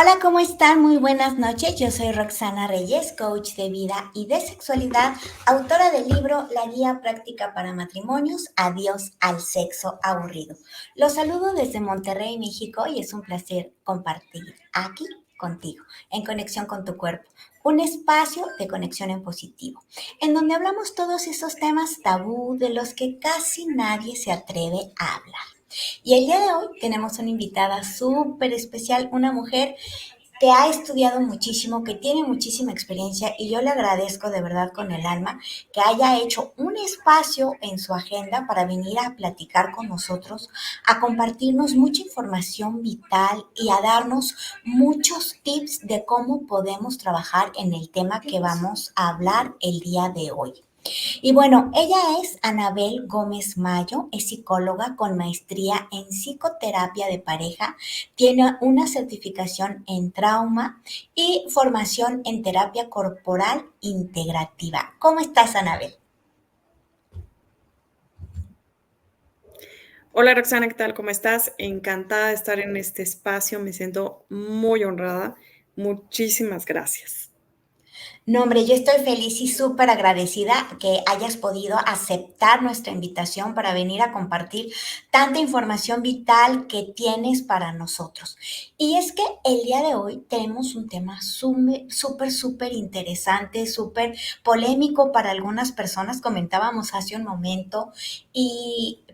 Hola, ¿cómo están? Muy buenas noches. Yo soy Roxana Reyes, coach de vida y de sexualidad, autora del libro La Guía Práctica para Matrimonios, Adiós al Sexo Aburrido. Los saludo desde Monterrey, México, y es un placer compartir aquí contigo, en conexión con tu cuerpo. Un espacio de conexión en positivo, en donde hablamos todos esos temas tabú de los que casi nadie se atreve a hablar. Y el día de hoy tenemos una invitada súper especial, una mujer que ha estudiado muchísimo, que tiene muchísima experiencia y yo le agradezco de verdad con el alma que haya hecho un espacio en su agenda para venir a platicar con nosotros, a compartirnos mucha información vital y a darnos muchos tips de cómo podemos trabajar en el tema que vamos a hablar el día de hoy. Y bueno, ella es Anabel Gómez Mayo, es psicóloga con maestría en psicoterapia de pareja, tiene una certificación en trauma y formación en terapia corporal integrativa. ¿Cómo estás, Anabel? Hola Roxana, ¿qué tal? ¿Cómo estás? Encantada de estar en este espacio, me siento muy honrada. Muchísimas gracias. No, hombre, yo estoy feliz y súper agradecida que hayas podido aceptar nuestra invitación para venir a compartir tanta información vital que tienes para nosotros. Y es que el día de hoy tenemos un tema súper interesante, súper polémico para algunas personas, comentábamos hace un momento,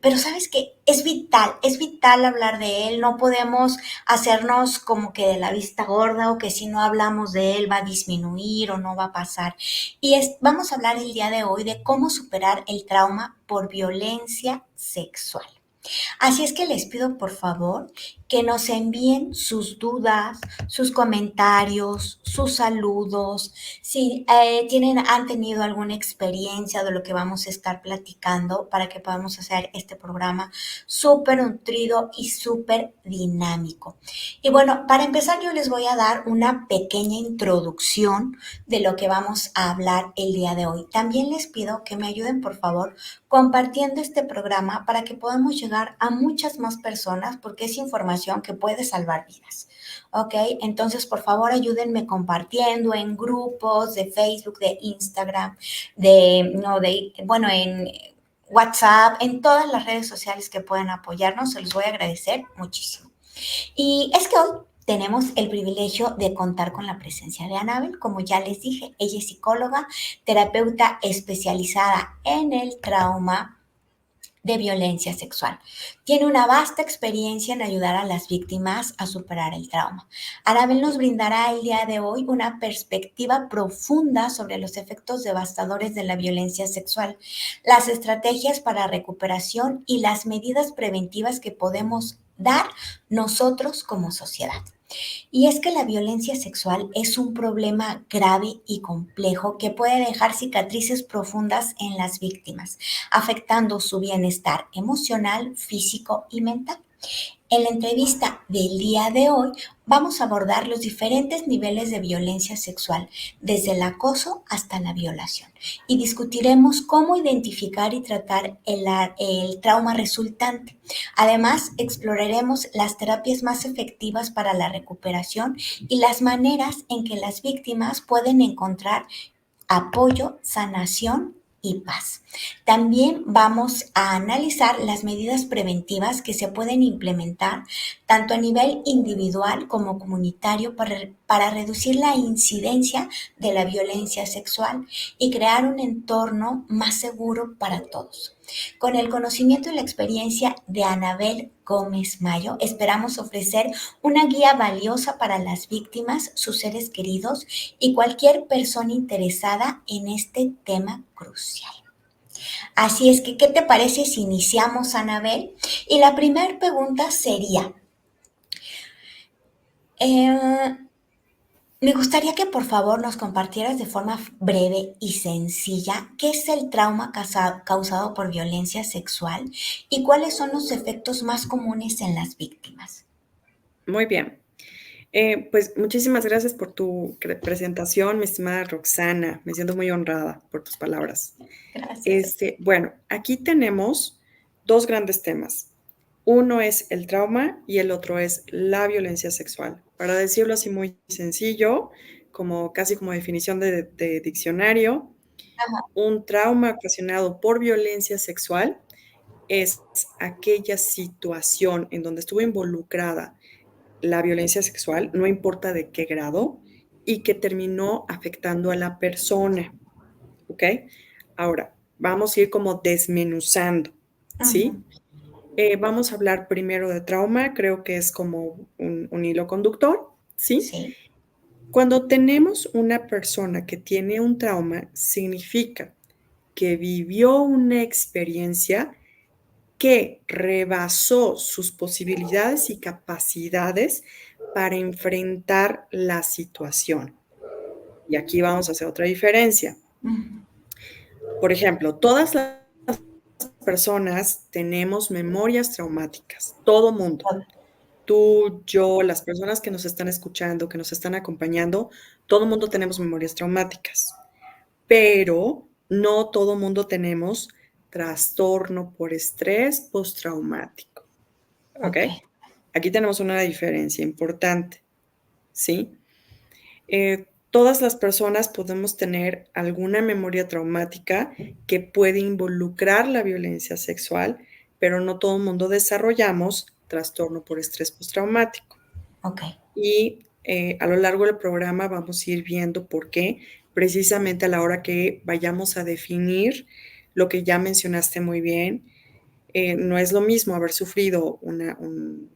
pero sabes que es vital hablar de él, no podemos hacernos como que de la vista gorda o que si no hablamos de él va a disminuir o no va a pasar. Vamos a hablar el día de hoy de cómo superar el trauma por violencia sexual. Así es que les pido por favor que nos envíen sus dudas, sus comentarios, sus saludos, si han tenido alguna experiencia de lo que vamos a estar platicando para que podamos hacer este programa súper nutrido y súper dinámico. Y bueno, para empezar yo les voy a dar una pequeña introducción de lo que vamos a hablar el día de hoy. También les pido que me ayuden por favor compartiendo este programa para que podamos llegar a muchas más personas porque es información que puede salvar vidas. ¿Ok? Entonces, por favor, ayúdenme compartiendo en grupos de Facebook, de Instagram, bueno, en WhatsApp, en todas las redes sociales que puedan apoyarnos. Se los voy a agradecer muchísimo. Y es que hoy tenemos el privilegio de contar con la presencia de Anabel, como ya les dije, ella es psicóloga, terapeuta especializada en el trauma de violencia sexual. Tiene una vasta experiencia en ayudar a las víctimas a superar el trauma. Anabel nos brindará el día de hoy una perspectiva profunda sobre los efectos devastadores de la violencia sexual, las estrategias para recuperación y las medidas preventivas que podemos dar nosotros como sociedad. Y es que la violencia sexual es un problema grave y complejo que puede dejar cicatrices profundas en las víctimas, afectando su bienestar emocional, físico y mental. En la entrevista del día de hoy vamos a abordar los diferentes niveles de violencia sexual, desde el acoso hasta la violación, y discutiremos cómo identificar y tratar el trauma resultante. Además, exploraremos las terapias más efectivas para la recuperación y las maneras en que las víctimas pueden encontrar apoyo, sanación y paz. También vamos a analizar las medidas preventivas que se pueden implementar tanto a nivel individual como comunitario para reducir la incidencia de la violencia sexual y crear un entorno más seguro para todos. Con el conocimiento y la experiencia de Anabel Gómez Mayo, esperamos ofrecer una guía valiosa para las víctimas, sus seres queridos y cualquier persona interesada en este tema crucial. Así es que, ¿qué te parece si iniciamos, Anabel? Y la primera pregunta sería, eh, me gustaría que por favor nos compartieras de forma breve y sencilla qué es el trauma causado por violencia sexual y cuáles son los efectos más comunes en las víctimas. Muy bien. Pues muchísimas gracias por tu presentación, mi estimada Roxana. Me siento muy honrada por tus palabras. Gracias. Bueno, aquí tenemos dos grandes temas. Uno es el trauma y el otro es la violencia sexual. Para decirlo así muy sencillo, casi como definición de diccionario, Ajá. un trauma ocasionado por violencia sexual es aquella situación en donde estuvo involucrada la violencia sexual, no importa de qué grado, y que terminó afectando a la persona, ¿ok? Ahora, vamos a ir como desmenuzando, ¿sí? Ujú. Vamos a hablar primero de trauma, creo que es como un hilo conductor, ¿sí? Sí. Cuando tenemos una persona que tiene un trauma, significa que vivió una experiencia que rebasó sus posibilidades y capacidades para enfrentar la situación. Y aquí vamos a hacer otra diferencia. Ujú. Por ejemplo, todas las personas tenemos memorias traumáticas, todo mundo. Tú, yo, las personas que nos están escuchando, que nos están acompañando, todo mundo tenemos memorias traumáticas, pero no todo mundo tenemos trastorno por estrés postraumático, ¿ok? Ok. Aquí tenemos una diferencia importante, ¿sí? Todas las personas podemos tener alguna memoria traumática que puede involucrar la violencia sexual, pero no todo el mundo desarrollamos trastorno por estrés postraumático. Ok. Y a lo largo del programa vamos a ir viendo por qué, precisamente a la hora que vayamos a definir lo que ya mencionaste muy bien. No es lo mismo haber sufrido un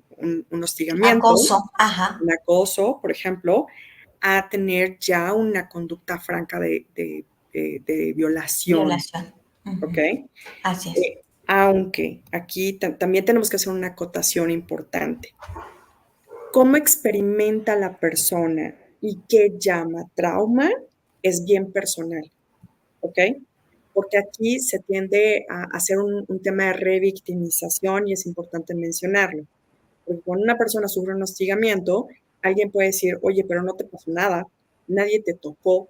hostigamiento, Acoso. Ajá. un acoso, por ejemplo, a tener ya una conducta franca de violación, Violación. ¿ok? Ujú. Así es. Aunque aquí también tenemos que hacer una acotación importante. Cómo experimenta la persona y qué llama trauma es bien personal, ¿ok? Porque aquí se tiende a hacer un tema de revictimización y es importante mencionarlo. Porque cuando una persona sufre un hostigamiento, alguien puede decir, oye, pero no te pasó nada, nadie te tocó,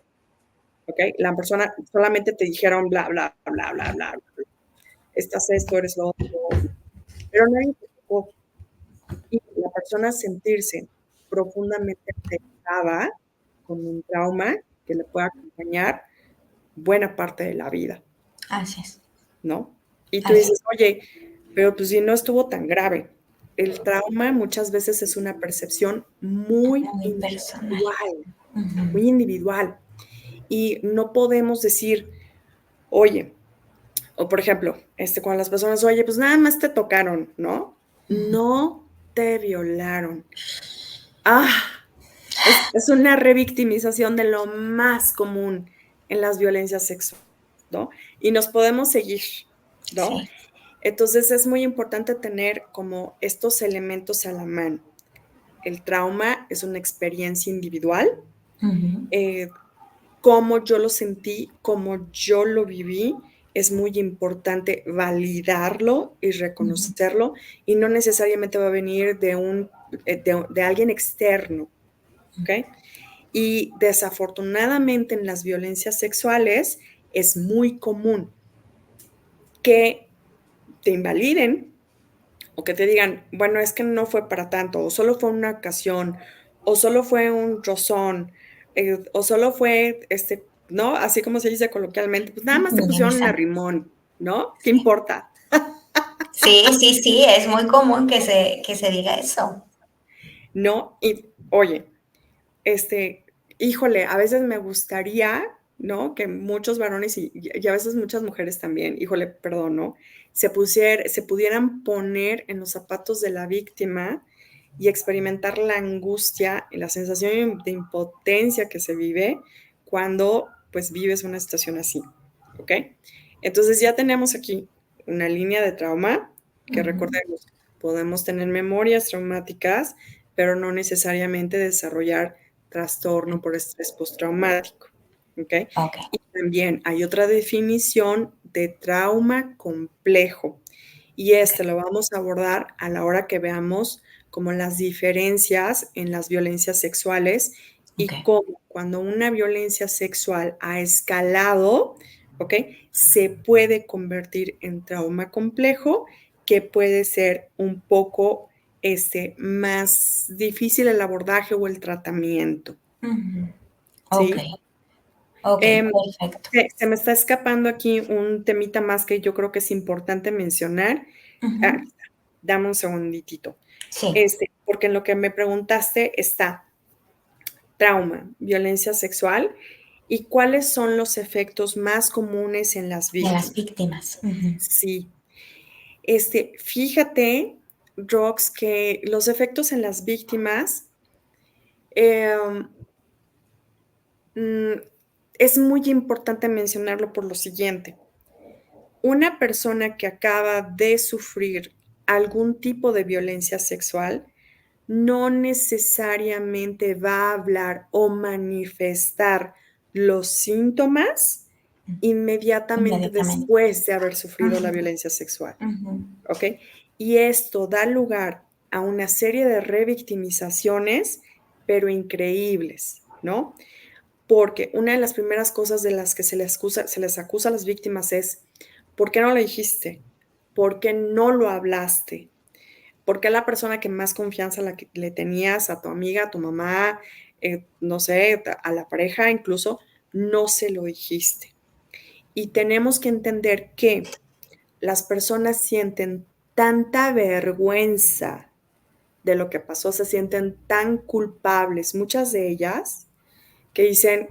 ¿ok? La persona solamente te dijeron bla, bla, bla, bla, bla, bla. Estás esto, eres lo otro, pero nadie te tocó. Y la persona sentirse profundamente afectada con un trauma que le puede acompañar buena parte de la vida, Así es. ¿no? Y tú Así dices, es. oye, pero pues si no estuvo tan grave. El trauma muchas veces es una percepción Muy personal. Ujú. muy individual. Y no podemos decir, oye, o por ejemplo, cuando las personas, oye, pues nada más te tocaron, ¿no? Ujú. No te violaron. Ah, es una revictimización de lo más común en las violencias sexuales, ¿no? Y nos podemos seguir, ¿no? Sí. Entonces es muy importante tener como estos elementos a la mano. El trauma es una experiencia individual, Ujú. eh, cómo yo lo sentí, cómo yo lo viví, es muy importante validarlo y Ujú. reconocerlo, y no necesariamente va a venir de alguien externo, ¿ok? Y desafortunadamente en las violencias sexuales es muy común que te invaliden o que te digan, bueno, es que no fue para tanto, o solo fue una ocasión, o solo fue un rozón, o solo fue, ¿no? Así como se dice coloquialmente, pues nada más te pusieron un Minimizan. arrimón, ¿no? ¿Qué Sí. importa? Sí, sí, sí, es muy común que se diga eso. ¿No? Y oye, este, híjole, a veces me gustaría, ¿no? Que muchos varones y a veces muchas mujeres también, híjole, perdón, ¿no? Se pudieran poner en los zapatos de la víctima y experimentar la angustia y la sensación de impotencia que se vive cuando pues vives una situación así, ¿ok? Entonces ya tenemos aquí una línea de trauma que Ujú. recordemos, podemos tener memorias traumáticas, pero no necesariamente desarrollar trastorno por estrés postraumático, ¿ok? Ok. Y también hay otra definición de trauma complejo y Ok. lo vamos a abordar a la hora que veamos como las diferencias en las violencias sexuales Ok. y cómo cuando una violencia sexual ha escalado, ¿ok? Se puede convertir en trauma complejo que puede ser un poco más difícil el abordaje o el tratamiento, Ujú. ¿sí? Okey, okey, Em, perfecto. se me está escapando aquí un temita más que yo creo que es importante mencionar. Ujú. Aquí está, dame un segunditito. Sí, Porque en lo que me preguntaste está trauma, violencia sexual y cuáles son los efectos más comunes en las de las víctimas. víctimas. Ujú. Sí, fíjate, Rox, que los efectos en las víctimas, em, mm, es muy importante mencionarlo por lo siguiente. Una persona que acaba de sufrir algún tipo de violencia sexual no necesariamente va a hablar o manifestar los síntomas inmediatamente Inmediatamente. después de haber sufrido la Ujú, violencia sexual, ujú. ¿ok? Y esto da lugar a una serie de revictimizaciones, pero increíbles, ¿no? Porque una de las primeras cosas de las que se les acusa a las víctimas es, ¿por qué no lo dijiste? ¿Por qué no lo hablaste? ¿Por qué la persona que más confianza le tenías, a tu amiga, a tu mamá, no sé, a la pareja incluso, no se lo dijiste? Y tenemos que entender que las personas sienten tanta vergüenza de lo que pasó, se sienten tan culpables, muchas de ellas, que dicen,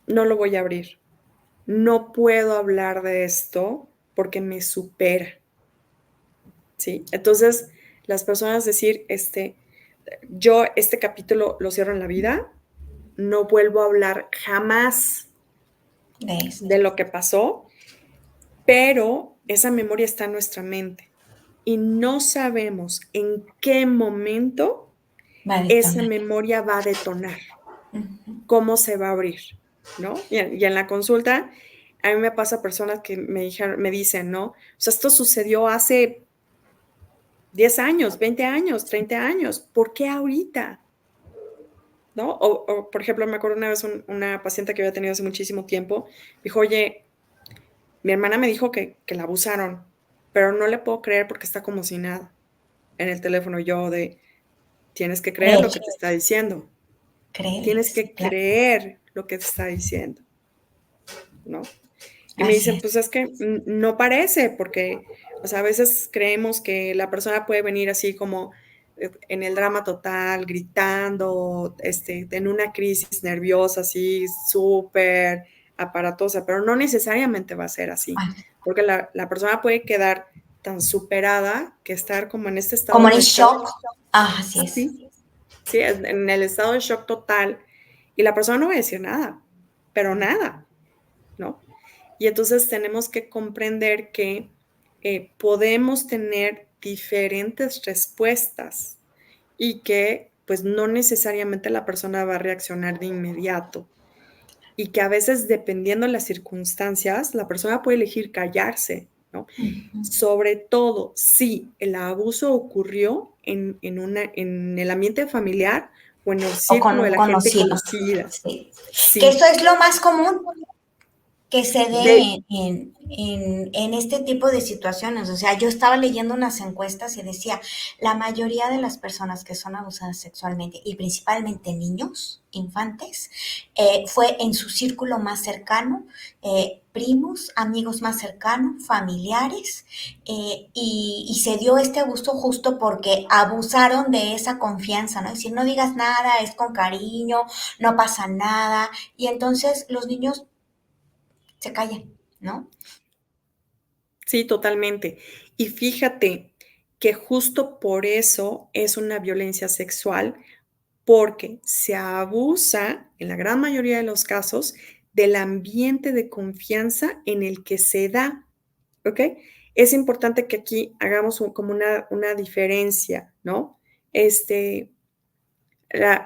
no lo voy a abrir, no puedo hablar de esto porque me supera, ¿sí? Entonces, las personas decir, yo este capítulo lo cierro en la vida, no vuelvo a hablar jamás De esto. de lo que pasó, pero esa memoria está en nuestra mente y no sabemos en qué momento Va a esa detonar. memoria va a detonar, Ujú. cómo se va a abrir, ¿no? Y en la consulta, a mí me pasa personas que me dicen, ¿no? O sea, esto sucedió hace 10 años, 20 años, 30 años, ¿por qué ahorita? ¿No? Por ejemplo, me acuerdo una vez una paciente que había tenido hace muchísimo tiempo, dijo: "Oye, mi hermana me dijo que la abusaron, pero no le puedo creer porque está como si nada en el teléfono". Yo tienes que creer Creer, lo que te está diciendo, creer, tienes sí, que claro. creer lo que te está diciendo, ¿no? Y me Así dicen: es. "Pues es que no parece", porque, o sea, a veces creemos que la persona puede venir así como, en el drama total, gritando, en una crisis nerviosa así súper aparatosa, pero no necesariamente va a ser así, Ah, porque la persona puede quedar tan superada que estar como en este como estado en de shock. shock. Ah, así es. Sí, sí, en el estado de shock total, y la persona no va a decir nada, pero nada, ¿no? Y entonces tenemos que comprender que podemos tener diferentes respuestas y que pues no necesariamente la persona va a reaccionar de inmediato y que a veces dependiendo de las circunstancias la persona puede elegir callarse, ¿no? Ujú. Sobre todo si el abuso ocurrió en el ambiente familiar o en el O con círculo de un la gente conocido. conocida. Sí. Que Sí, eso es lo más común que se de, dé en este tipo de situaciones. O sea, yo estaba leyendo unas encuestas y decía, la mayoría de las personas que son abusadas sexualmente, y principalmente niños, infantes, fue en su círculo más cercano, primos, amigos más cercanos, familiares, y se dio este abuso justo porque abusaron de esa confianza, ¿no? Es decir, no digas nada, es con cariño, no pasa nada, y entonces los niños se callan, ¿no? Sí, totalmente. Y fíjate que justo por eso es una violencia sexual, porque se abusa, en la gran mayoría de los casos, del ambiente de confianza en el que se da, ¿ok? Es importante que aquí hagamos como una diferencia, ¿no? Este, la,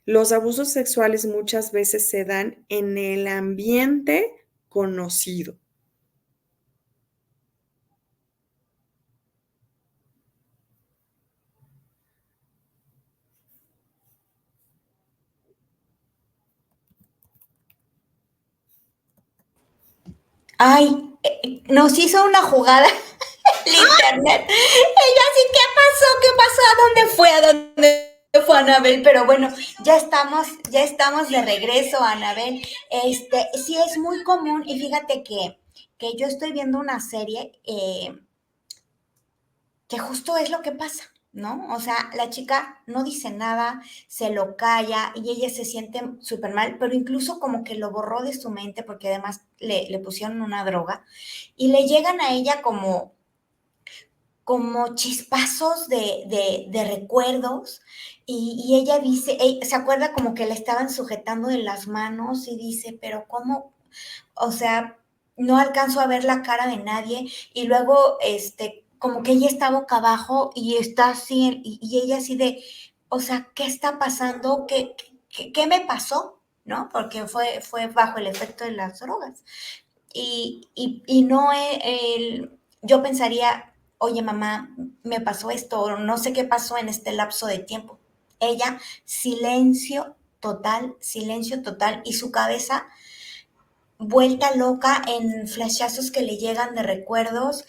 los abusos sexuales muchas veces se dan en el ambiente conocido. Ay, nos hizo una jugada el internet. Ella sí, ¿qué pasó? ¿Qué pasó? ¿A dónde fue? ¿A dónde fue Anabel? Pero bueno, ya estamos de regreso, Anabel. Sí es muy común y fíjate que yo estoy viendo una serie que justo es lo que pasa, ¿no? O sea, la chica no dice nada, se lo calla y ella se siente súper mal, pero incluso como que lo borró de su mente porque además le pusieron una droga y le llegan a ella como chispazos de recuerdos y ella dice, se acuerda como que la estaban sujetando de las manos y dice, pero ¿cómo? O sea, no alcanzo a ver la cara de nadie y luego, como que ella está boca abajo y está así, y ella así de, o sea, ¿qué está pasando? ¿Qué me pasó? ¿No? Porque fue bajo el efecto de las drogas. Y no, yo pensaría, oye mamá, me pasó esto, o no sé qué pasó en este lapso de tiempo. Ella, silencio total, y su cabeza vuelta loca en flashazos que le llegan de recuerdos,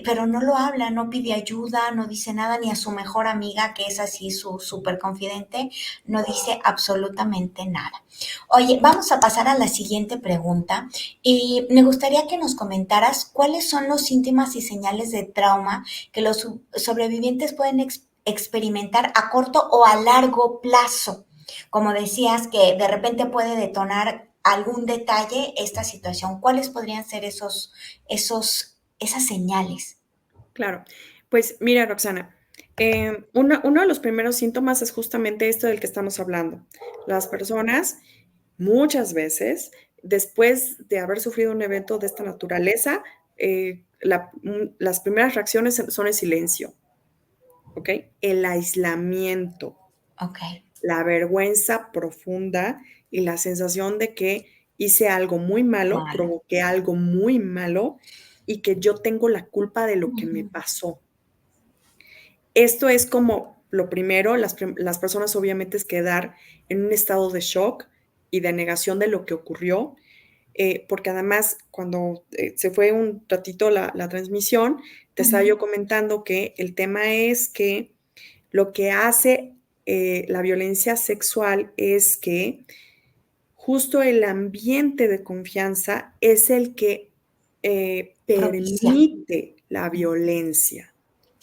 pero no lo habla, no pide ayuda, no dice nada, ni a su mejor amiga, que es así su súper confidente, no dice absolutamente nada. Oye, vamos a pasar a la siguiente pregunta y me gustaría que nos comentaras cuáles son los síntomas y señales de trauma que los sobrevivientes pueden experimentar a corto o a largo plazo. Como decías, que de repente puede detonar algún detalle esta situación. ¿Cuáles podrían ser esas señales? Claro, pues mira, Roxana, uno de los primeros síntomas es justamente esto del que estamos hablando. Las personas muchas veces, después de haber sufrido un evento de esta naturaleza, las primeras reacciones son el silencio, ¿ok? El aislamiento, Ok, la vergüenza profunda y la sensación de que hice algo muy malo, malo. provoqué algo muy malo y que yo tengo la culpa de lo que me Ujú. pasó. Esto es como lo primero, las personas obviamente es quedar en un estado de shock y de negación de lo que ocurrió, porque además cuando se fue un ratito la transmisión, te estaba Ujú. yo comentando que el tema es que lo que hace la violencia sexual es que justo el ambiente de confianza es el que Propicia. permite la violencia,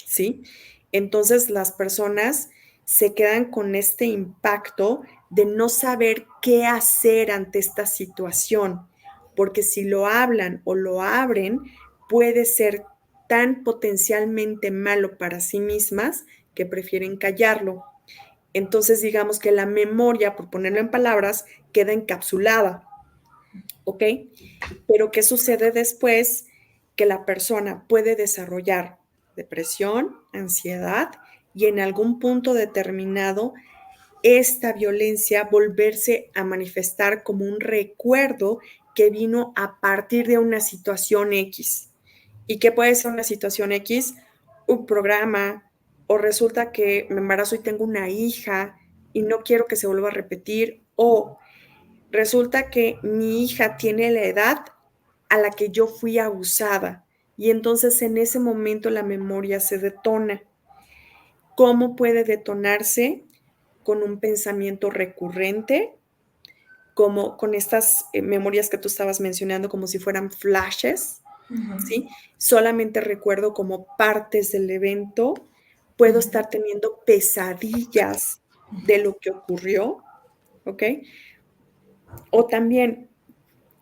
¿sí? Entonces las personas se quedan con este impacto de no saber qué hacer ante esta situación, porque si lo hablan o lo abren, puede ser tan potencialmente malo para sí mismas que prefieren callarlo. Entonces, digamos que la memoria, por ponerlo en palabras, queda encapsulada, ¿ok? Pero ¿qué sucede después? Que la persona puede desarrollar depresión, ansiedad y en algún punto determinado esta violencia volverse a manifestar como un recuerdo que vino a partir de una situación X. ¿Y qué puede ser una situación X? Un programa, o resulta que me embarazo y tengo una hija y no quiero que se vuelva a repetir, o resulta que mi hija tiene la edad a la que yo fui abusada y entonces en ese momento la memoria se detona. ¿Cómo puede detonarse? Con un pensamiento recurrente, como con estas memorias que tú estabas mencionando, como si fueran flashes, Ujú. ¿sí? Solamente recuerdo como partes del evento, puedo Ujú. estar teniendo pesadillas de lo que ocurrió, ¿ok? O también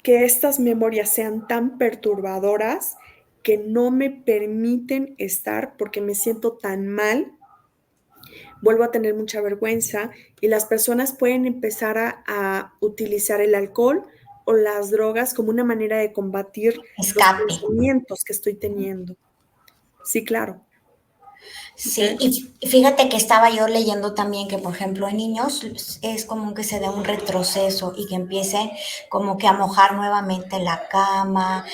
que estas memorias sean tan perturbadoras que no me permiten estar porque me siento tan mal, vuelvo a tener mucha vergüenza y las personas pueden empezar a utilizar el alcohol o las drogas como una manera de combatir los Escape. pensamientos que estoy teniendo. Sí, claro. Sí, ¿Ok? y fíjate que estaba yo leyendo también que, por ejemplo, en niños es común que se dé un retroceso y que empiecen como que a mojar nuevamente la cama,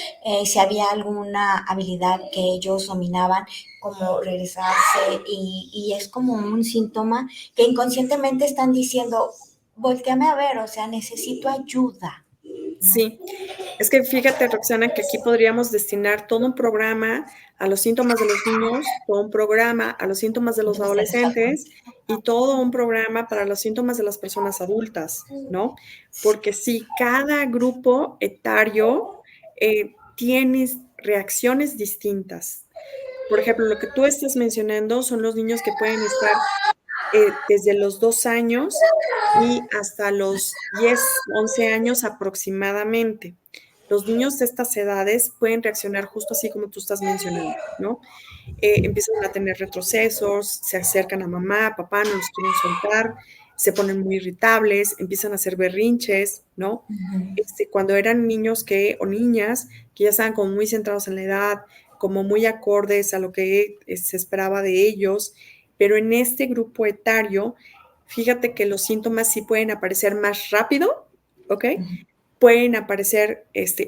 si había alguna habilidad que ellos dominaban, como regresarse, y es como un síntoma que inconscientemente están diciendo, volteame a ver, o sea, necesito ayuda, Sí, es que fíjate, Roxana, que aquí podríamos destinar todo un programa a los síntomas de los niños, todo un programa a los síntomas de los Desde los adolescentes adultos. y todo un programa para los síntomas de las personas adultas, ¿no? Porque sí, cada grupo etario tiene reacciones distintas. Por ejemplo, lo que tú estás mencionando son los niños que pueden estar desde los 2 años y hasta los 10, 11 años aproximadamente. Los niños de estas edades pueden reaccionar justo así como tú estás mencionando, ¿no? Empiezan a tener retrocesos, se acercan a mamá, a papá, no los quieren soltar, se ponen muy irritables, empiezan a hacer berrinches, ¿no? Ujú. Cuando eran niños o niñas que ya estaban como muy centrados en la edad, como muy acordes a lo que se esperaba de ellos, pero en este grupo etario, fíjate que los síntomas sí pueden aparecer más rápido, ¿ok? Pueden aparecer,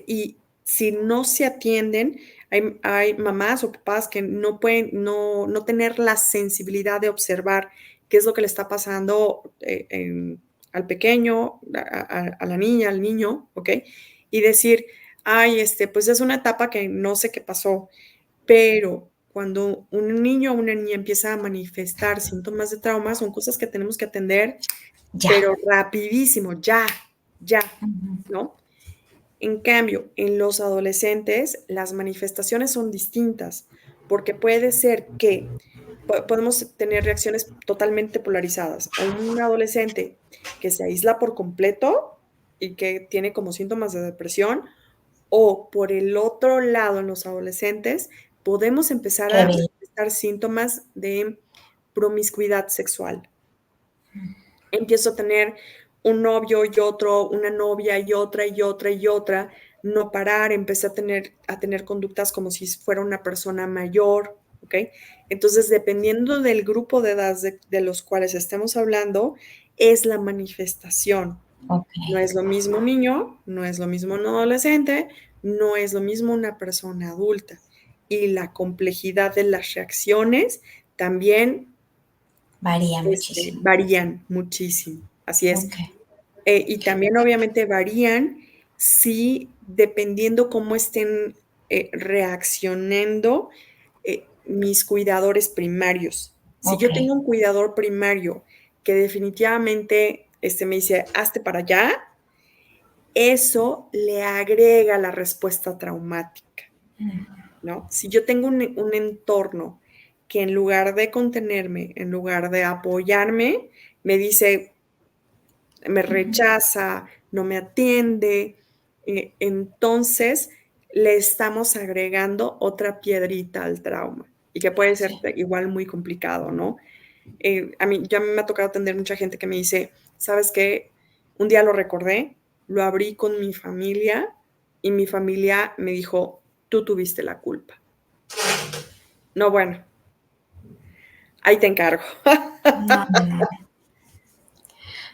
y si no se atienden, hay mamás o papás que no pueden no tener la sensibilidad de observar qué es lo que le está pasando, al pequeño, a la niña, al niño, ¿ok? Y decir: "Ay, pues es una etapa que no sé qué pasó", pero cuando un niño o una niña empieza a manifestar síntomas de trauma, son cosas que tenemos que atender, Ya. pero rapidísimo, ya, ya, Ujú. ¿no? En cambio, en los adolescentes las manifestaciones son distintas, porque puede ser que podemos tener reacciones totalmente polarizadas. O un adolescente que se aísla por completo y que tiene como síntomas de depresión, o por el otro lado, en los adolescentes, podemos empezar Qué a bello. manifestar síntomas de promiscuidad sexual. Empiezo a tener un novio y otro, una novia y otra y otra y otra, no parar, empecé a tener conductas como si fuera una persona mayor, ¿ok? Entonces, dependiendo del grupo de edad de los cuales estemos hablando, es la manifestación. Ok. No es lo mismo un niño, no es lo mismo un adolescente, no es lo mismo una persona adulta. Y la complejidad de las reacciones también Varía muchísimo. varían muchísimo, así es. Ok. Y también obviamente varían si dependiendo cómo estén reaccionando mis cuidadores primarios. Si Ok. yo tengo un cuidador primario que definitivamente me dice, hazte para allá, eso le agrega la respuesta traumática, ¿no? Si yo tengo un entorno que en lugar de contenerme, en lugar de apoyarme, me dice, me rechaza, no me atiende, entonces le estamos agregando otra piedrita al trauma y que puede ser Sí. igual muy complicado, ¿no? A mí me ha tocado atender mucha gente que me dice, ¿sabes qué? Un día lo recordé, lo abrí con mi familia y mi familia me dijo, tú tuviste la culpa. No, bueno, ahí te encargo. No, no, no.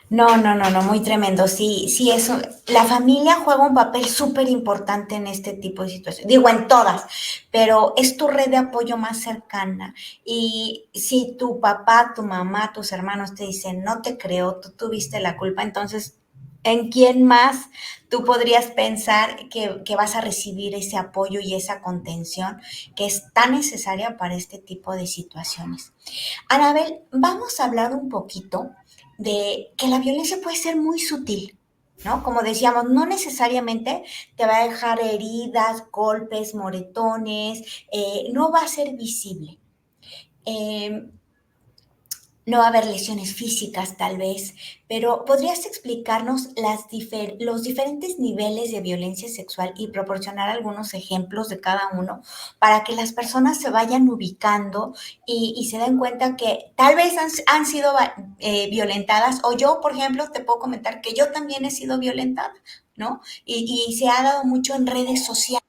No, no, no, no, muy tremendo. Sí, sí, eso. La familia juega un papel súper importante en este tipo de situaciones. Digo, en todas, pero es tu red de apoyo más cercana. Y si tu papá, tu mamá, tus hermanos te dicen, no te creo, tú tuviste la culpa, entonces, ¿en quién más tú podrías pensar que vas a recibir ese apoyo y esa contención que es tan necesaria para este tipo de situaciones? Anabel, vamos a hablar un poquito de que la violencia puede ser muy sutil, ¿no? Como decíamos, no necesariamente te va a dejar heridas, golpes, moretones, no va a ser visible. Eh, no va a haber lesiones físicas tal vez, pero ¿podrías explicarnos los diferentes niveles de violencia sexual y proporcionar algunos ejemplos de cada uno para que las personas se vayan ubicando y se den cuenta que tal vez han sido violentadas o yo, por ejemplo, te puedo comentar que yo también he sido violentada, ¿no? Y se ha dado mucho en redes sociales.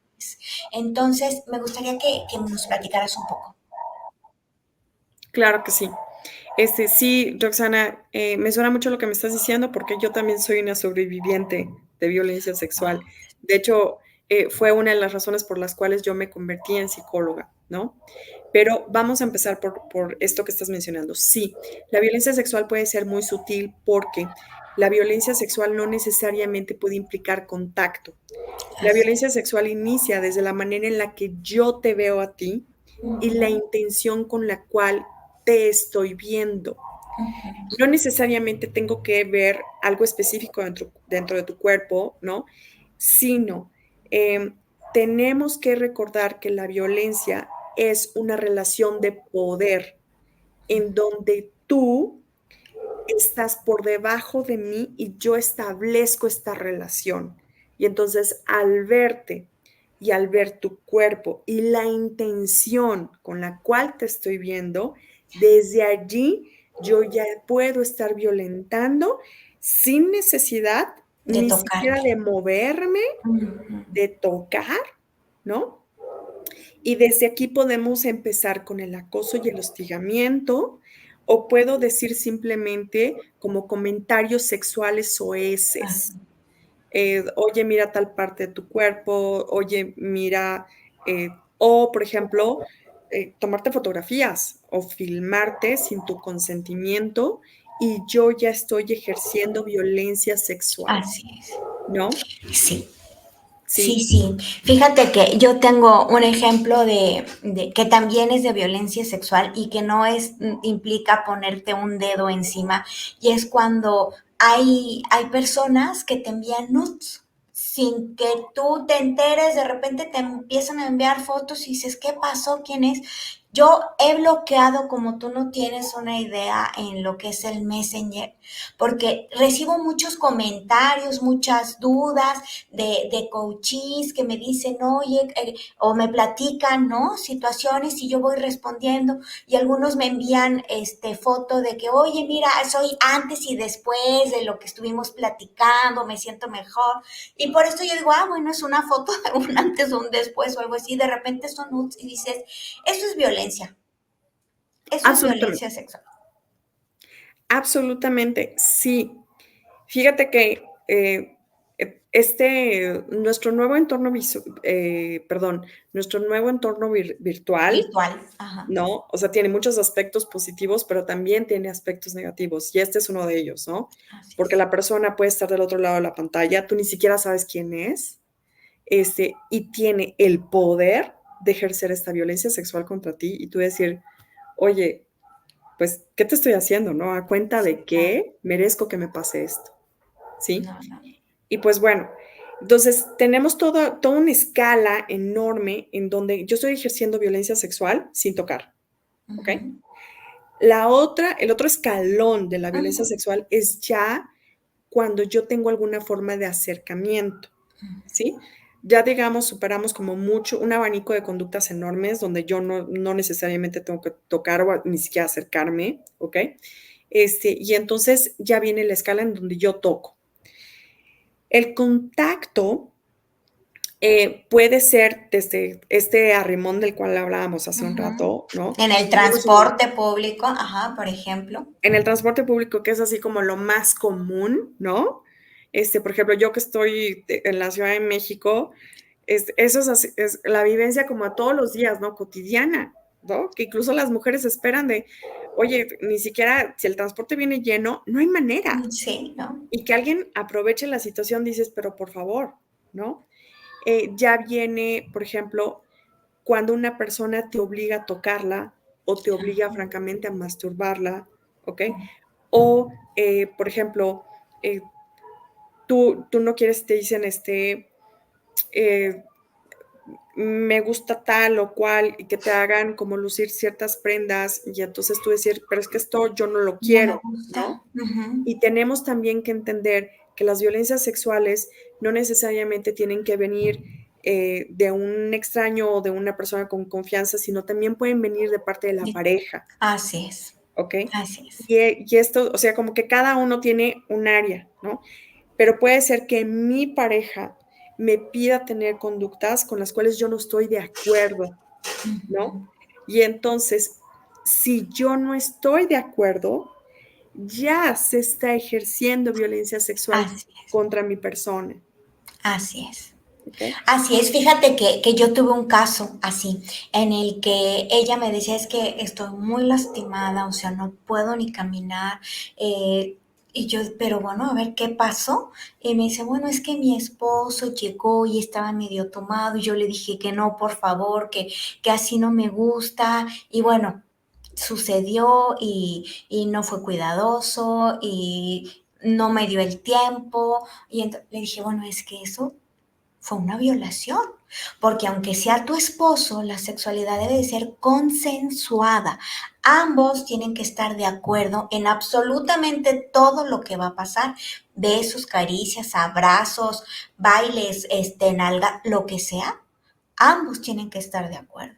Entonces, me gustaría que nos platicaras un poco. Claro que sí. Sí, Roxana, me suena mucho lo que me estás diciendo porque yo también soy una sobreviviente de violencia sexual. De hecho, fue una de las razones por las cuales yo me convertí en psicóloga, ¿no? Pero vamos a empezar por esto que estás mencionando. Sí, la violencia sexual puede ser muy sutil porque la violencia sexual no necesariamente puede implicar contacto. La Así violencia sexual inicia desde la manera en la que yo te veo a ti y la Ujú, intención con la cual te estoy viendo. ujú. No necesariamente tengo que ver algo específico dentro de tu cuerpo, ¿no? Sino tenemos que recordar que la violencia es una relación de poder en donde tú estás por debajo de mí y yo establezco esta relación. Y entonces al verte y al ver tu cuerpo y la intención con la cual te estoy viendo, desde allí yo ya puedo estar violentando sin necesidad De ni siquiera tocarme. de moverme, Ujú. de tocar, ¿no? Y desde aquí podemos empezar con el acoso y el hostigamiento, o puedo decir simplemente como comentarios sexuales Ah, soeces. Oye, mira tal parte de tu cuerpo, oye, mira, o por ejemplo, tomarte fotografías o filmarte sin tu consentimiento y yo ya estoy ejerciendo violencia sexual, así es. ¿no? Sí. Sí, Sí, sí. Fíjate que yo tengo un ejemplo de que también es de violencia sexual y que no es, implica ponerte un dedo encima, y es cuando hay personas que te envían nudes sin que tú te enteres, de repente te empiezan a enviar fotos y dices, ¿qué pasó? ¿Quién es? Yo he bloqueado, como tú no tienes una idea, en lo que es el Messenger, porque recibo muchos comentarios, muchas dudas de coaches que me dicen, oye, o me platican, ¿no? Situaciones y yo voy respondiendo, y algunos me envían foto de que, oye, mira, soy antes y después de lo que estuvimos platicando, me siento mejor. Y por esto yo digo, bueno, es una foto de un antes o un después o algo así. De repente son nudes y dices, eso es violencia, eso es absolutamente, violencia sexual. absolutamente, sí. Fíjate que nuestro nuevo entorno perdón, nuestro nuevo entorno virtual, Virtual, ajá. ¿no? O sea, tiene muchos aspectos positivos, pero también tiene aspectos negativos, y este es uno de ellos, ¿no? Así Porque es. la persona puede estar del otro lado de la pantalla, tú ni siquiera sabes quién es, y tiene el poder de ejercer esta violencia sexual contra ti, y tú decir, oye, pues, ¿qué te estoy haciendo, no? ¿A cuenta Sí, de claro. qué merezco que me pase esto? ¿Sí? No, no. Y pues bueno, entonces tenemos toda una escala enorme en donde yo estoy ejerciendo violencia sexual sin tocar, ¿ok? Ujú, El otro escalón de la violencia ujú, sexual es ya cuando yo tengo alguna forma de acercamiento, ¿sí? Ya digamos, superamos como mucho un abanico de conductas enormes donde yo no necesariamente tengo que tocar o ni siquiera acercarme, ¿ok? Y entonces ya viene la escala en donde yo toco. El contacto puede ser desde este arrimón del cual hablábamos hace un ujú. rato, ¿no? En el Tenemos un transporte público, ajá, por ejemplo. en el transporte público, que es así como lo más común, ¿no? Por ejemplo, yo que estoy en la Ciudad de México, eso es, es la vivencia como a todos los días, ¿no? Cotidiana, ¿no? Que incluso las mujeres esperan de, oye, ni siquiera si el transporte viene lleno, no hay manera. Sí, ¿no? Y que alguien aproveche la situación, dices, pero por favor, ¿no? Ya viene, por ejemplo, cuando una persona te obliga a tocarla o te obliga francamente a masturbarla, ¿ok? O, por ejemplo, eh, tú no quieres, te dicen, eh, me gusta tal o cual, y que te hagan como lucir ciertas prendas, y entonces tú decir, pero es que esto yo no lo No me quiero, gusta. ¿no? Ujú. Y tenemos también que entender que las violencias sexuales no necesariamente tienen que venir de un extraño o de una persona con confianza, sino también pueden venir de parte de la Sí. pareja, Así es, ¿ok? así es. Y esto, o sea, como que cada uno tiene un área, ¿no? Pero puede ser que mi pareja me pida tener conductas con las cuales yo no estoy de acuerdo, ¿no? Ujú. Y entonces, si yo no estoy de acuerdo, ya se está ejerciendo violencia sexual Así es, contra mi persona, así es. ¿ok? Así es, fíjate que yo tuve un caso así, en el que ella me decía, es que estoy muy lastimada, o sea, no puedo ni caminar, eh, Y yo, pero bueno, a ver qué pasó. Y me dice, bueno, es que mi esposo llegó y estaba medio tomado y yo le dije que no, por favor, que así no me gusta. Y bueno, sucedió y no fue cuidadoso y no me dio el tiempo. Y le dije, bueno, es que eso fue una violación, porque aunque sea tu esposo, la sexualidad debe de ser consensuada. Ambos tienen que estar de acuerdo en absolutamente todo lo que va a pasar. Besos, caricias, abrazos, bailes, nalga, lo que sea. Ambos tienen que estar de acuerdo.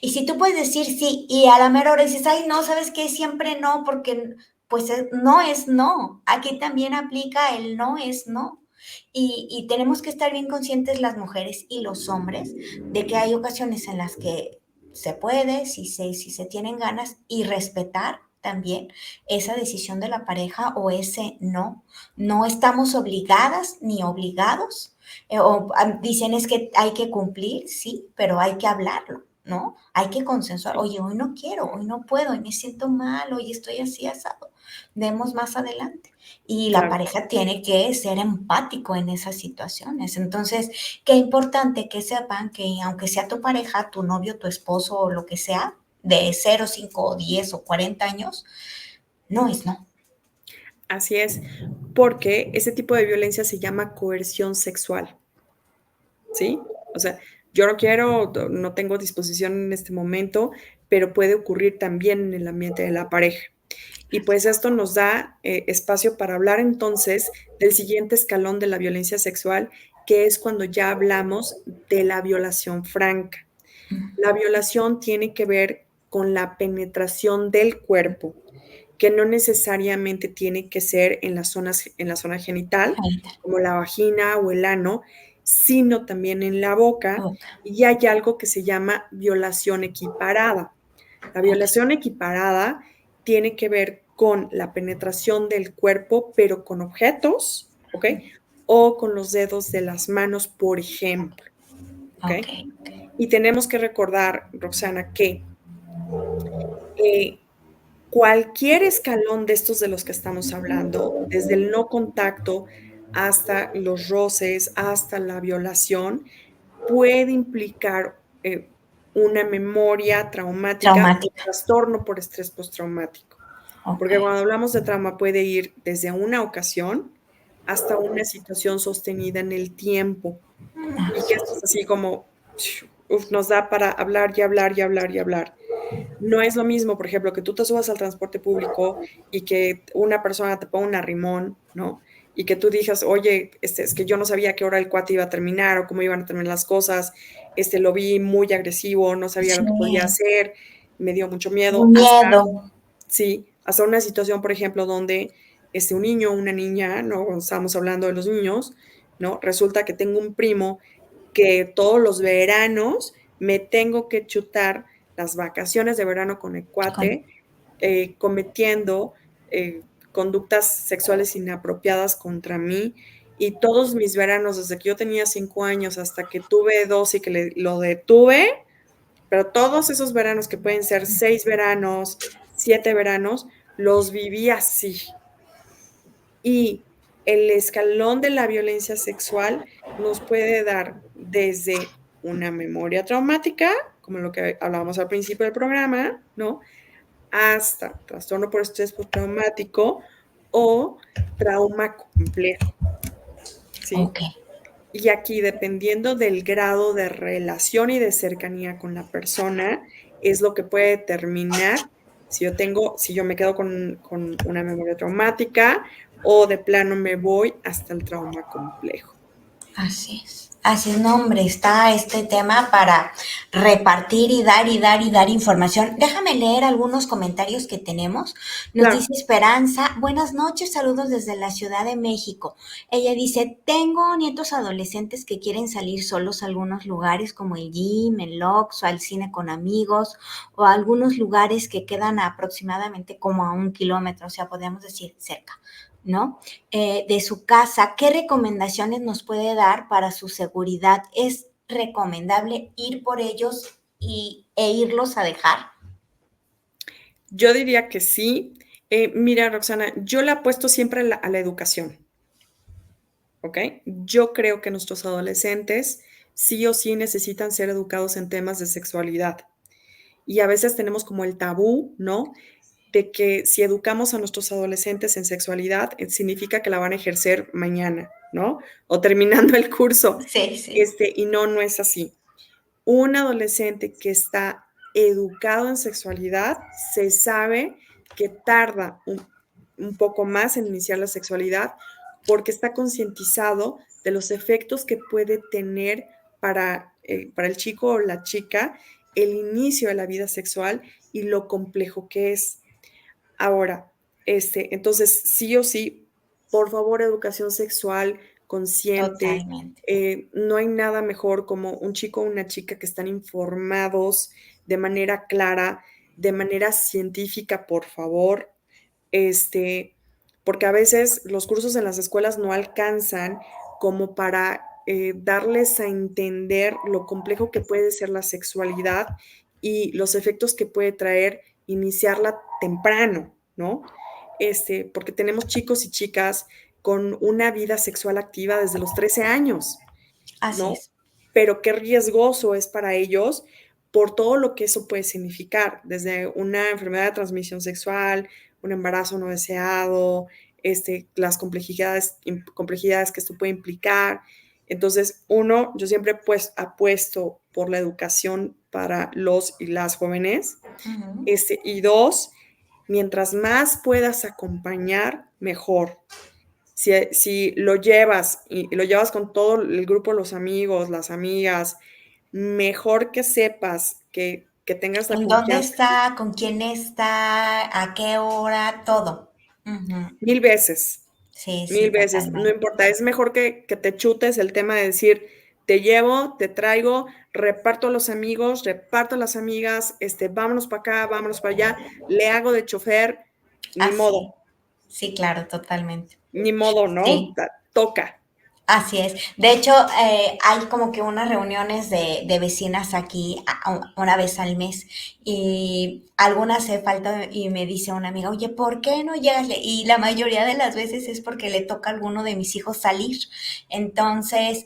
Y si tú puedes decir sí y a la mera hora dices, ay, no, ¿sabes qué? Siempre no, porque pues no es no. Aquí también aplica el no es no. Y tenemos que estar bien conscientes las mujeres y los hombres de que hay ocasiones en las que se puede, si se tienen ganas, y respetar también esa decisión de la pareja o ese no. No estamos obligadas ni obligados dicen es que hay que cumplir, sí, pero hay que hablarlo, ¿no? Hay que consensuar. Sí, Oye, hoy no quiero, hoy no puedo, hoy me siento mal, hoy estoy así asado. Vemos más adelante. Y la claro. pareja tiene que ser empático en esas situaciones. Entonces, qué importante que sepan que aunque sea tu pareja, tu novio, tu esposo o lo que sea, de 0, 5 o 10 o 40 años, no es no. Así es, porque ese tipo de violencia se llama coerción sexual, ¿sí? O sea, yo no quiero, no tengo disposición en este momento, pero puede ocurrir también en el ambiente de la pareja. Y pues esto nos da espacio para hablar entonces del siguiente escalón de la violencia sexual, que es cuando ya hablamos de la violación franca. La violación tiene que ver con la penetración del cuerpo, que no necesariamente tiene que ser en la zona genital, como la vagina o el ano, sino también en la boca, Ok, y hay algo que se llama violación equiparada. La violación equiparada tiene que ver con la penetración del cuerpo, pero con objetos, ¿ok? O con los dedos de las manos, por ejemplo, ¿ok? ok, Y tenemos que recordar, Roxana, que eh, cualquier escalón de estos de los que estamos hablando, desde el no contacto hasta los roces, hasta la violación, puede implicar una memoria traumática o traumática. trastorno por estrés postraumático. Ok, Porque cuando hablamos de trauma puede ir desde una ocasión hasta una situación sostenida en el tiempo. Y que así esto es. es así como, nos da para hablar y hablar y hablar y hablar. No es lo mismo, por ejemplo, que tú te subas al transporte público y que una persona te ponga un arrimón, ¿no? Y que tú digas, oye, es que yo no sabía a qué hora el cuate iba a terminar o cómo iban a terminar las cosas, lo vi muy agresivo, no sabía Sí, lo que podía hacer, me dio mucho miedo, hasta, miedo. sí, hasta una situación, por ejemplo, donde un niño o una niña, ¿no? Cuando estábamos hablando de los niños, ¿no? Resulta que tengo un primo que todos los veranos me tengo que chutar las vacaciones de verano con el Con, cuate, cometiendo conductas sexuales inapropiadas contra mí. Y todos mis veranos, desde que yo tenía 5 años hasta que tuve 12 y que lo detuve, pero todos esos veranos que pueden ser 6 veranos, 7 veranos, los viví así. Y el escalón de la violencia sexual nos puede dar desde una memoria traumática, como lo que hablábamos al principio del programa, ¿no? Hasta trastorno por estrés postraumático o trauma complejo, ¿sí? ok. Y aquí, dependiendo del grado de relación y de cercanía con la persona, es lo que puede determinar si yo me quedo con una memoria traumática o de plano me voy hasta el trauma complejo. Así es. Así es, no, hombre, está este tema para repartir y dar y dar y dar información. Déjame leer algunos comentarios que tenemos. Nos Claro, dice Esperanza, buenas noches, saludos desde la Ciudad de México. Ella dice, tengo nietos adolescentes que quieren salir solos a algunos lugares como el gym, el Ox o al cine con amigos o a algunos lugares que quedan aproximadamente como a 1 kilómetro, o sea, podríamos decir cerca, ¿no? De su casa, ¿qué recomendaciones nos puede dar para su seguridad? ¿Es recomendable ir por ellos e irlos a dejar? yo diría que sí, Mira, Roxana, yo le apuesto siempre a la educación, ¿ok? Yo creo que nuestros adolescentes sí o sí necesitan ser educados en temas de sexualidad. Y a veces tenemos como el tabú, ¿no? De que si educamos a nuestros adolescentes en sexualidad, significa que la van a ejercer mañana, ¿no? O terminando el curso. Sí, sí. Y no, no es así. Un adolescente que está educado en sexualidad se sabe que tarda un poco más en iniciar la sexualidad porque está concientizado de los efectos que puede tener para el chico o la chica el inicio de la vida sexual y lo complejo que es. Ahora, entonces, sí o sí, por favor, educación sexual consciente. Totalmente. No hay nada mejor como un chico o una chica que están informados de manera clara, de manera científica, por favor, este, porque a veces los cursos en las escuelas no alcanzan como para darles a entender lo complejo que puede ser la sexualidad y los efectos que puede traer iniciarla temprano, ¿no? Porque tenemos chicos y chicas con una vida sexual activa desde los 13 años, Así ¿no? es. Pero qué riesgoso es para ellos por todo lo que eso puede significar, desde una enfermedad de transmisión sexual, un embarazo no deseado, las complejidades que esto puede implicar. Entonces, uno, yo siempre pues apuesto por la educación para los y las jóvenes. Ujú. Y dos, mientras más puedas acompañar, mejor. Si lo llevas y lo llevas con todo el grupo, los amigos, las amigas, mejor que sepas que tengas la ¿En dónde confianza está? ¿Con quién está? ¿A qué hora? Todo. Ujú. mil veces, Sí, sí, mil veces, no totalmente. importa, es mejor que te chutes el tema de decir, te llevo, te traigo, reparto a los amigos, reparto a las amigas, vámonos para acá, vámonos para allá, le hago de chofer, ni Así. modo, Sí, claro, totalmente. ni modo, ¿no? Sí. Toca. Así es. De hecho, hay como que unas reuniones de vecinas aquí una vez al mes y algunas se falta y me dice una amiga, oye, ¿por qué no llegas? Y la mayoría de las veces es porque le toca a alguno de mis hijos salir. Entonces,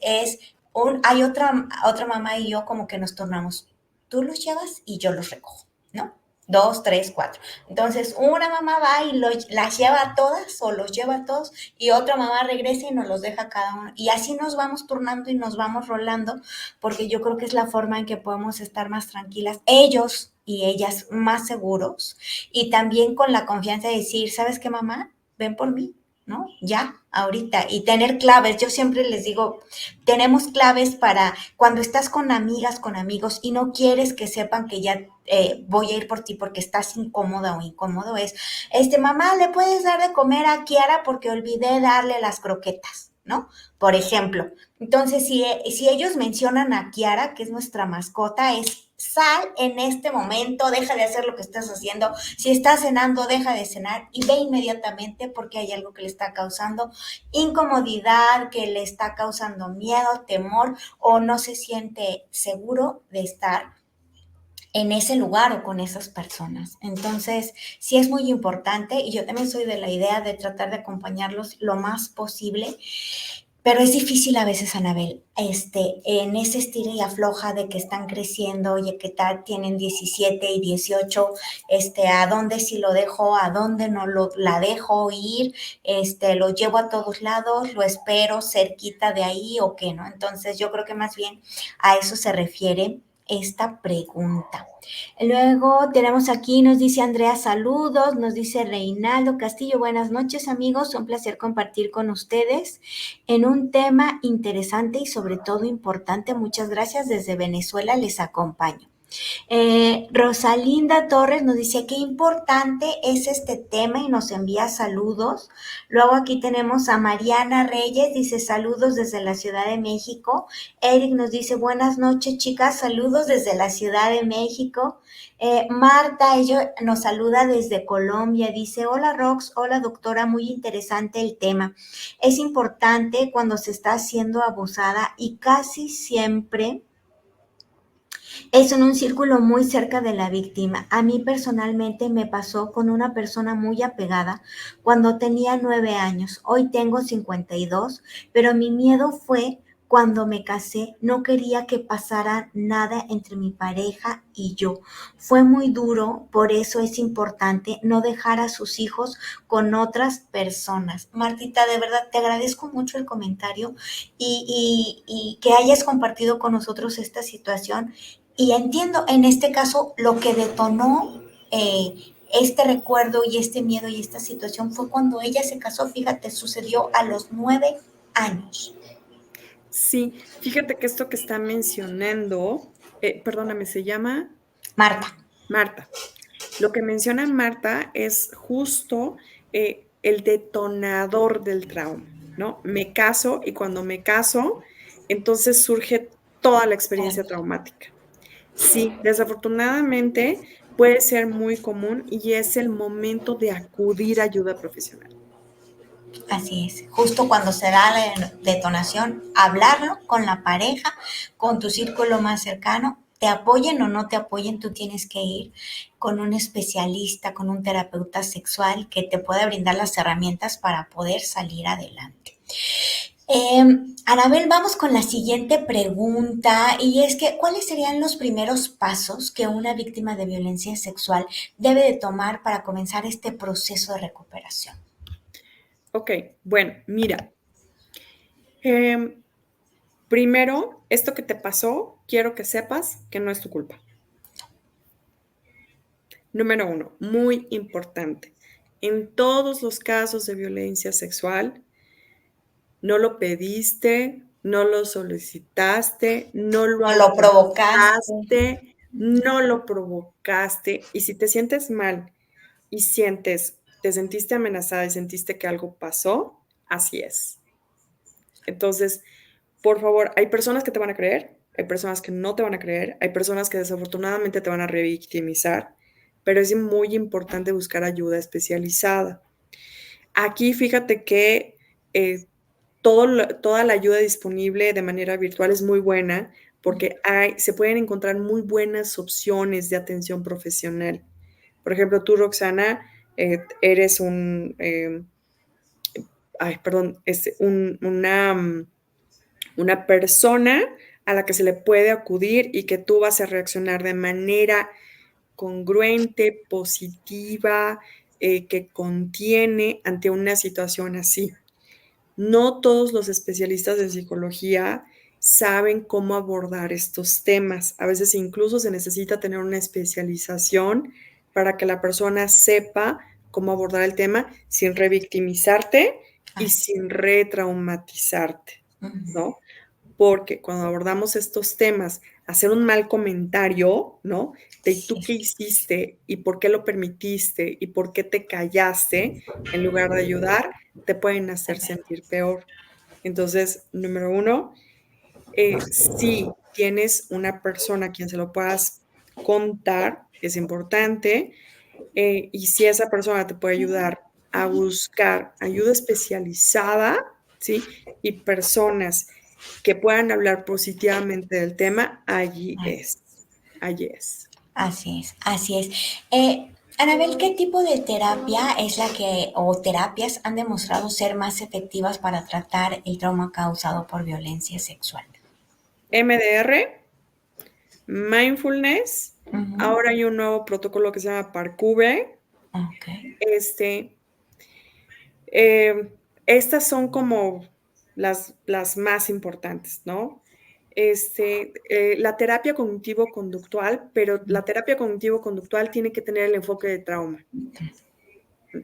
hay otra mamá y yo como que nos tornamos. Tú los llevas y yo los recojo, ¿no? Dos, tres, cuatro. Entonces, una mamá va y las lleva a todas o los lleva a todos y otra mamá regresa y nos los deja cada uno. Y así nos vamos turnando y nos vamos rolando, porque yo creo que es la forma en que podemos estar más tranquilas, ellos y ellas más seguros, y también con la confianza de decir, ¿sabes qué, mamá? Ven por mí, ¿no? Ya, ahorita. Y tener claves. Yo siempre les digo, tenemos claves para cuando estás con amigas, con amigos y no quieres que sepan que ya voy a ir por ti porque estás incómoda o incómodo, mamá, ¿le puedes dar de comer a Kiara porque olvidé darle las croquetas? ¿No? Por ejemplo. Entonces, si ellos mencionan a Kiara, que es nuestra mascota, es sal en este momento, deja de hacer lo que estás haciendo. Si estás cenando, deja de cenar y ve inmediatamente porque hay algo que le está causando incomodidad, que le está causando miedo, temor o no se siente seguro de estar en ese lugar o con esas personas. Entonces, sí es muy importante y yo también soy de la idea de tratar de acompañarlos lo más posible, pero es difícil a veces, Anabel, en ese estira y afloja de que están creciendo, y que tal, tienen 17 y 18, a dónde si lo dejo, a dónde no la dejo ir, lo llevo a todos lados, lo espero cerquita de ahí o qué, ¿no? Entonces, yo creo que más bien a eso se refiere esta pregunta. Luego tenemos aquí, nos dice Andrea, saludos, nos dice Reinaldo Castillo, buenas noches amigos, un placer compartir con ustedes en un tema interesante y sobre todo importante. Muchas gracias, desde Venezuela les acompaño. Rosalinda Torres nos dice qué importante es este tema y nos envía saludos. Luego aquí tenemos a Mariana Reyes, dice saludos desde la Ciudad de México. Eric nos dice buenas noches chicas, saludos desde la Ciudad de México. Marta, ella nos saluda desde Colombia, dice hola Rox, hola doctora, muy interesante el tema. Es importante cuando se está siendo abusada y casi siempre Es en un círculo muy cerca de la víctima. A mí personalmente me pasó con una persona muy apegada cuando tenía 9 años. Hoy tengo 52, pero mi miedo fue cuando me casé. No quería que pasara nada entre mi pareja y yo. Fue muy duro, por eso es importante no dejar a sus hijos con otras personas. Martita, de verdad te agradezco mucho el comentario y que hayas compartido con nosotros esta situación. Y entiendo en este caso lo que detonó este recuerdo y este miedo y esta situación fue cuando ella se casó, fíjate, sucedió a los 9 años. Sí, fíjate que esto que está mencionando, perdóname, ¿se llama? Marta, Marta. Lo que menciona Marta es justo el detonador del trauma, ¿no? Me caso y cuando me caso, entonces surge toda la experiencia traumática. Sí, desafortunadamente puede ser muy común y es el momento de acudir a ayuda profesional. así es, justo cuando se da la detonación, hablarlo con la pareja, con tu círculo más cercano, te apoyen o no te apoyen, tú tienes que ir con un especialista, con un terapeuta sexual que te pueda brindar las herramientas para poder salir adelante. Anabel, vamos con la siguiente pregunta y es que, ¿cuáles serían los primeros pasos que una víctima de violencia sexual debe de tomar para comenzar este proceso de recuperación? Ok, bueno, mira, em, primero, esto que te pasó, quiero que sepas que no es tu culpa. Número uno, muy importante. En todos los casos de violencia sexual, no lo pediste, no lo solicitaste, no lo No lo provocaste. aumentaste, no lo provocaste. Y si te sientes mal y te sentiste amenazada y sentiste que algo pasó, así es. Entonces, por favor, hay personas que te van a creer, hay personas que no te van a creer, hay personas que desafortunadamente te van a revictimizar, pero es muy importante buscar ayuda especializada. Aquí fíjate que toda la ayuda disponible de manera virtual es muy buena porque se pueden encontrar muy buenas opciones de atención profesional. Por ejemplo, tú, Roxana, eres una persona a la que se le puede acudir y que tú vas a reaccionar de manera congruente, positiva, que contiene ante una situación así. No todos los especialistas de psicología saben cómo abordar estos temas. A veces incluso se necesita tener una especialización para que la persona sepa cómo abordar el tema sin revictimizarte y Así. sin retraumatizarte, Ujú. ¿no? Porque cuando abordamos estos temas, hacer un mal comentario, ¿no? De tú Sí, qué hiciste y por qué lo permitiste y por qué te callaste, en lugar de ayudar, te pueden hacer sentir peor. Entonces, número uno, si tienes una persona a quien se lo puedas contar, es importante, y si esa persona te puede ayudar a buscar ayuda especializada, ¿sí? Y personas que puedan hablar positivamente del tema, allí es, allí es. así es, así es. Anabel, ¿qué tipo de terapia es la que, o terapias han demostrado ser más efectivas para tratar el trauma causado por violencia sexual? MDR, mindfulness, Ujú. ahora hay un nuevo protocolo que se llama Parcube. Ok. Este, estas son como las más importantes, ¿no? La terapia cognitivo-conductual, pero la terapia cognitivo-conductual tiene que tener el enfoque de trauma,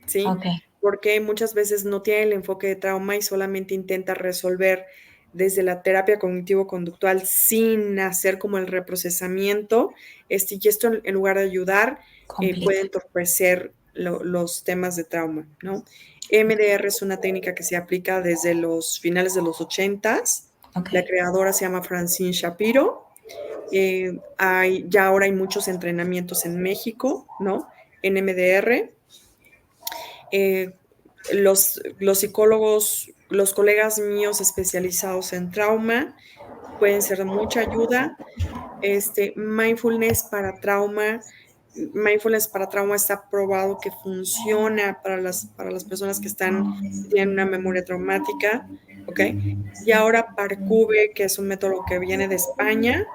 ¿sí? Ok. Porque muchas veces no tiene el enfoque de trauma y solamente intenta resolver desde la terapia cognitivo-conductual sin hacer como el reprocesamiento, y esto en lugar de ayudar, puede Complica. entorpecer los temas de trauma, ¿no? MDR es una técnica que se aplica desde los finales de los 80s. Ok. La creadora se llama Francine Shapiro. Ya ahora hay muchos entrenamientos en México, ¿no? En MDR. Los psicólogos, los colegas míos especializados en trauma, pueden ser de mucha ayuda. Mindfulness para trauma. Mindfulness para trauma está probado que funciona para las personas que tienen una memoria traumática, ¿ok? Y ahora Parcube, que es un método que viene de España,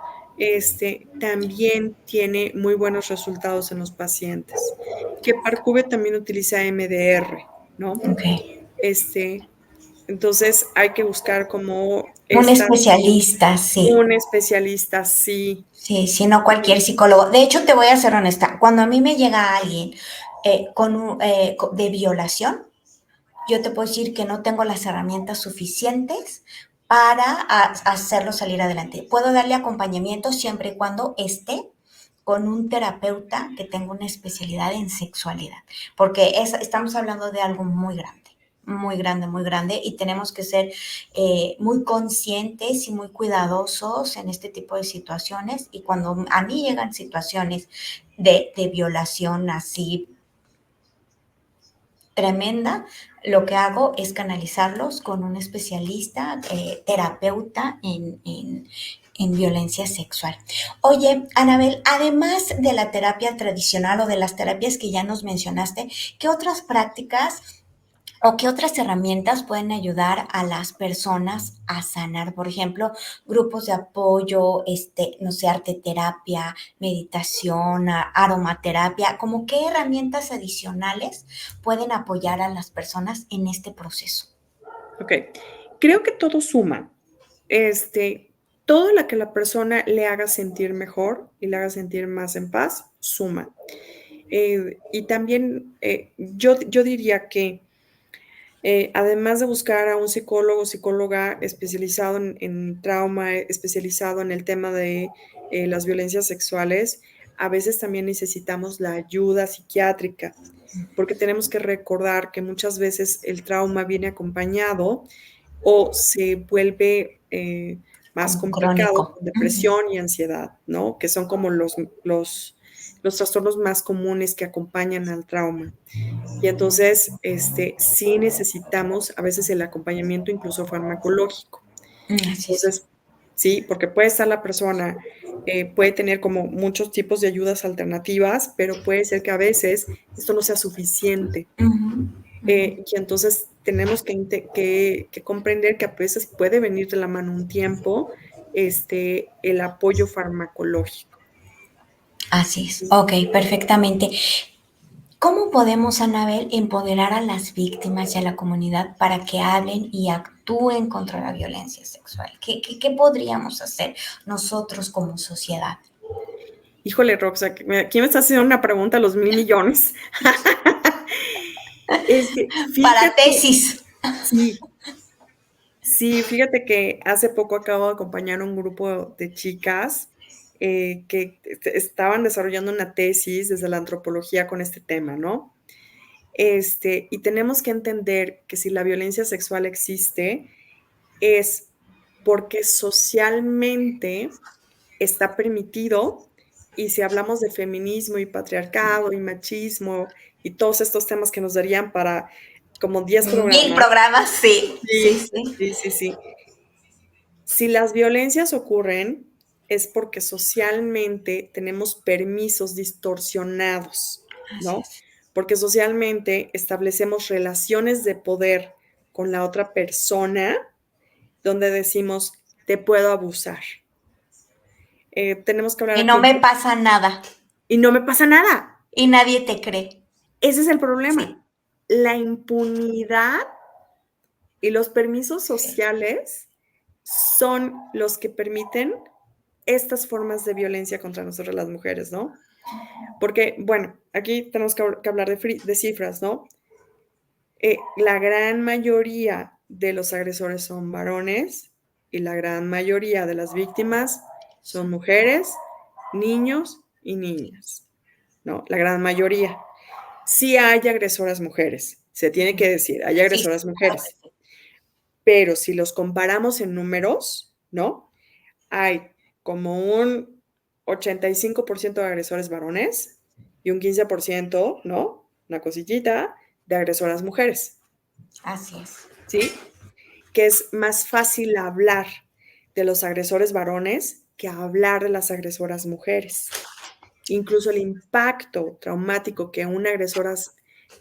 también tiene muy buenos resultados en los pacientes. Que Parcube también utiliza MDR, ¿no? Ok. Entonces hay que buscar como Un especialista, sí. un especialista, sí. Sí, sí, no cualquier psicólogo. De hecho, te voy a ser honesta. Cuando a mí me llega alguien de violación, yo te puedo decir que no tengo las herramientas suficientes para hacerlo salir adelante. Puedo darle acompañamiento siempre y cuando esté con un terapeuta que tenga una especialidad en sexualidad, porque estamos hablando de algo muy grande, muy grande, y tenemos que ser muy conscientes y muy cuidadosos en este tipo de situaciones. Y cuando a mí llegan situaciones de violación así tremenda, lo que hago es canalizarlos con un especialista, terapeuta en violencia sexual. Oye, Anabel, además de la terapia tradicional o de las terapias que ya nos mencionaste, ¿qué otras prácticas o qué otras herramientas pueden ayudar a las personas a sanar? Por ejemplo, grupos de apoyo, no sé, arteterapia, meditación, aromaterapia, ¿cómo qué herramientas adicionales pueden apoyar a las personas en este proceso? Ok, creo que todo suma. Todo lo que la persona le haga sentir mejor y le haga sentir más en paz, suma. Y también yo diría que además de buscar a un psicólogo o psicóloga especializado en trauma, especializado en el tema de las violencias sexuales, a veces también necesitamos la ayuda psiquiátrica, porque tenemos que recordar que muchas veces el trauma viene acompañado o se vuelve más Como complicado crónico. con depresión y ansiedad, ¿no? Que son como los trastornos más comunes que acompañan al trauma. Y entonces, sí necesitamos a veces el acompañamiento incluso farmacológico. Así es. Entonces, sí, porque puede estar la persona, puede tener como muchos tipos de ayudas alternativas, pero puede ser que a veces esto no sea suficiente. Ujú, ujú. Y entonces tenemos que comprender que a veces puede venir de la mano un tiempo el apoyo farmacológico. Así es. Ok, perfectamente. ¿Cómo podemos, Anabel, empoderar a las víctimas y a la comunidad para que hablen y actúen contra la violencia sexual? ¿Qué podríamos hacer nosotros como sociedad? Híjole, Roxa, aquí me estás haciendo una pregunta a los 1,000,000,000. Para Fíjate, tesis. sí, sí, fíjate que hace poco acabo de acompañar a un grupo de chicas que estaban desarrollando una tesis desde la antropología con este tema, ¿no? Y tenemos que entender que si la violencia sexual existe, es porque socialmente está permitido, y si hablamos de feminismo y patriarcado y machismo y todos estos temas que nos darían para como 10 Mil programas. programas, sí, sí, Sí, sí. sí, sí, sí. Si las violencias ocurren, es porque socialmente tenemos permisos distorsionados, Así ¿no? es. Porque socialmente establecemos relaciones de poder con la otra persona donde decimos, te puedo abusar. Tenemos que hablar Y aquí no un me poco. pasa nada. Y no me pasa nada. Y nadie te cree. Ese es el problema. Sí, La impunidad y los permisos sí. sociales son los que permiten estas formas de violencia contra nosotras las mujeres, ¿no? Porque, bueno, aquí tenemos que hablar de cifras, ¿no? La gran mayoría de los agresores son varones y la gran mayoría de las víctimas son mujeres, niños y niñas, ¿no? La gran mayoría. Sí hay agresoras mujeres, se tiene que decir, hay Sí, sí, agresoras claro que mujeres, sí. pero si los comparamos en números, ¿no? Hay como un 85% de agresores varones y un 15%, ¿no? Una cosillita de agresoras mujeres, Así es. ¿sí? Que es más fácil hablar, de los agresores varones que hablar de las agresoras mujeres. Incluso el impacto traumático que una agresora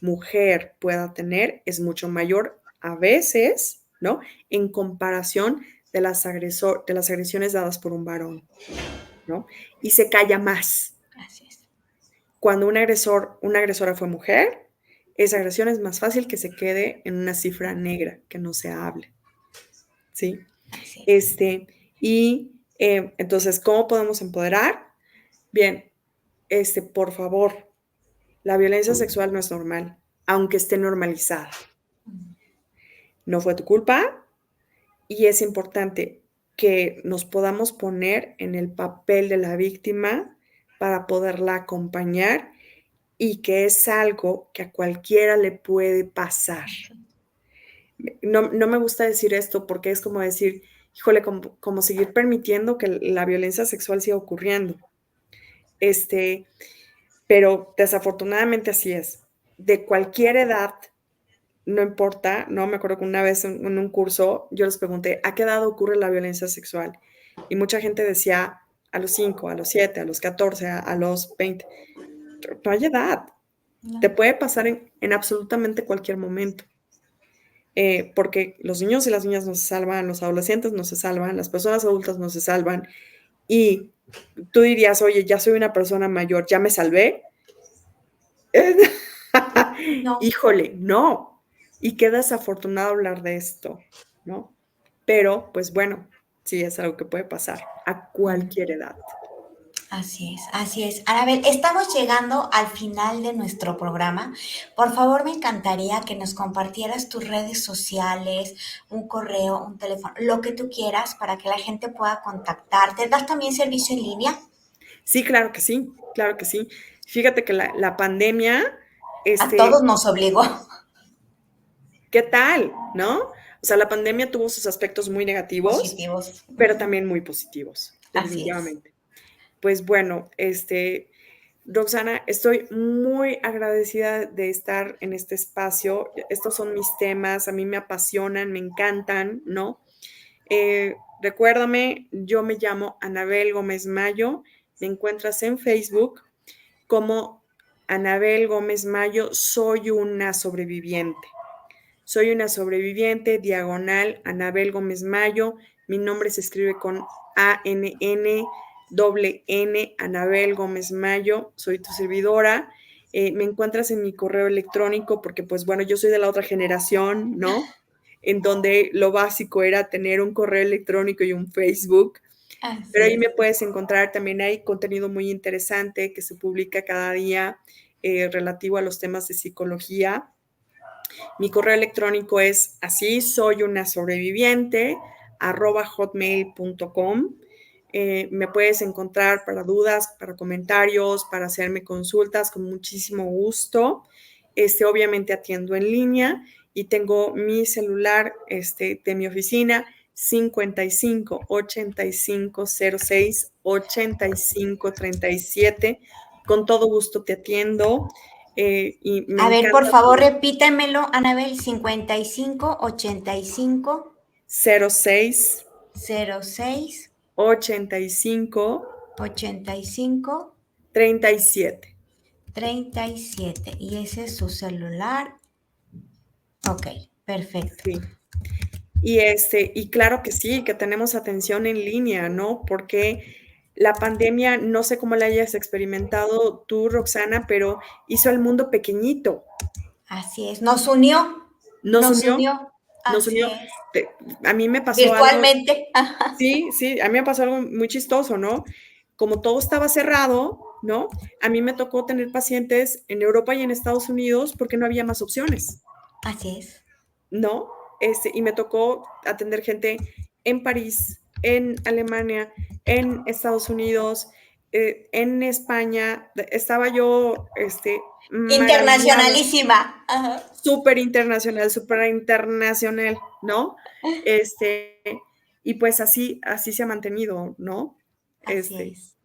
mujer pueda tener es mucho mayor a veces, ¿no? En comparación de las agresiones dadas por un varón, ¿no? Y se calla más. Así es. Cuando una agresora fue mujer, esa agresión es más fácil que se quede en una cifra negra, que no se hable, ¿sí? Así es. Entonces, ¿cómo podemos empoderar? Bien, por favor, la violencia sexual no es normal, aunque esté normalizada. No fue tu culpa y es importante que nos podamos poner en el papel de la víctima para poderla acompañar y que es algo que a cualquiera le puede pasar. No me gusta decir esto porque es como decir, híjole, como seguir permitiendo que la violencia sexual siga ocurriendo. Pero desafortunadamente así es. De cualquier edad, no importa, ¿no? Me acuerdo que una vez en un curso yo les pregunté, ¿a qué edad ocurre la violencia sexual? Y mucha gente decía, a los 5, a los 7, a los 14, a los 20. No hay edad. No. Te puede pasar en absolutamente cualquier momento. Porque los niños y las niñas no se salvan, los adolescentes no se salvan, las personas adultas no se salvan. Y tú dirías, oye, ya soy una persona mayor, ¿ya me salvé? No. Híjole, no. Y qué desafortunado hablar de esto, ¿no? Pero, pues bueno, sí es algo que puede pasar a cualquier edad. Así es, así es. Anabel, estamos llegando al final de nuestro programa. Por favor, me encantaría que nos compartieras tus redes sociales, un correo, un teléfono, lo que tú quieras para que la gente pueda contactarte. ¿Das también servicio en línea? Sí, claro que sí, claro que sí. Fíjate que la pandemia... a todos nos obligó. ¿Qué tal? ¿No? O sea, la pandemia tuvo sus aspectos muy negativos, pero también muy positivos, definitivamente. Pues bueno, Roxana, estoy muy agradecida de estar en este espacio. Estos son mis temas, a mí me apasionan, me encantan, ¿no? Recuérdame, yo me llamo Anabel Gómez Mayo, me encuentras en Facebook como Anabel Gómez Mayo, soy una sobreviviente. Soy una sobreviviente, diagonal, Anabel Gómez Mayo. Mi nombre se escribe con A-N-N, doble N, Anabel Gómez Mayo. Soy tu servidora. Me encuentras en mi correo electrónico porque, pues bueno, yo soy de la otra generación, ¿no? En donde lo básico era tener un correo electrónico y un Facebook. Pero ahí me puedes encontrar, también hay contenido muy interesante que se publica cada día relativo a los temas de psicología. Mi correo electrónico es así, soy una sobreviviente, @hotmail.com. Me puedes encontrar para dudas, para comentarios, para hacerme consultas con muchísimo gusto. Obviamente atiendo en línea y tengo mi celular de mi oficina 55 85 06 85 37. Con todo gusto te atiendo. Y me a ver, encanta por favor, repítemelo, Anabel, 55 85 06 06 85 85 37. 37. Y ese es su celular. Ok, perfecto. Sí. Y claro que sí, que tenemos atención en línea, ¿no? Porque la pandemia, no sé cómo la hayas experimentado tú, Roxana, pero hizo al mundo pequeñito. Así es, nos unió. Nos unió. Así es. A mí me pasó virtualmente. Algo. Sí, a mí me pasó algo muy chistoso, ¿no? Como todo estaba cerrado, ¿no? A mí me tocó tener pacientes en Europa y en Estados Unidos porque no había más opciones. Así es. ¿No? Y me tocó atender gente en París, en Alemania, en Estados Unidos, en España. Estaba yo, internacionalísima. Súper internacional, ¿no? Y pues así se ha mantenido, ¿no? Así es.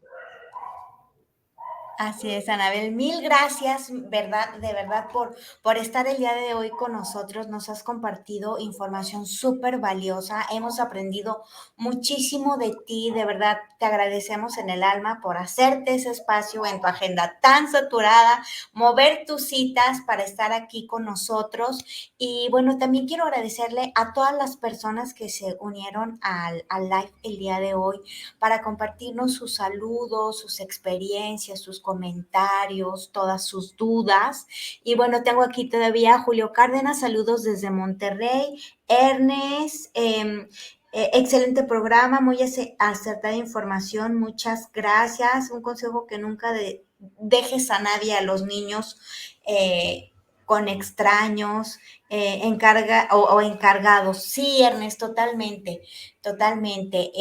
Así es, Anabel. Mil gracias, verdad, de verdad, por estar el día de hoy con nosotros. Nos has compartido información súper valiosa. Hemos aprendido muchísimo de ti. De verdad, te agradecemos en el alma por hacerte ese espacio en tu agenda tan saturada, mover tus citas para estar aquí con nosotros. Y bueno, también quiero agradecerle a todas las personas que se unieron al live el día de hoy para compartirnos sus saludos, sus experiencias, sus comentarios, todas sus dudas. Y bueno, tengo aquí todavía a Julio Cárdenas, saludos desde Monterrey. Ernest, excelente programa, muy acertada información, muchas gracias. Un consejo que nunca dejes a nadie, a los niños, con extraños, o encargados. Sí, Ernest, totalmente. Totalmente.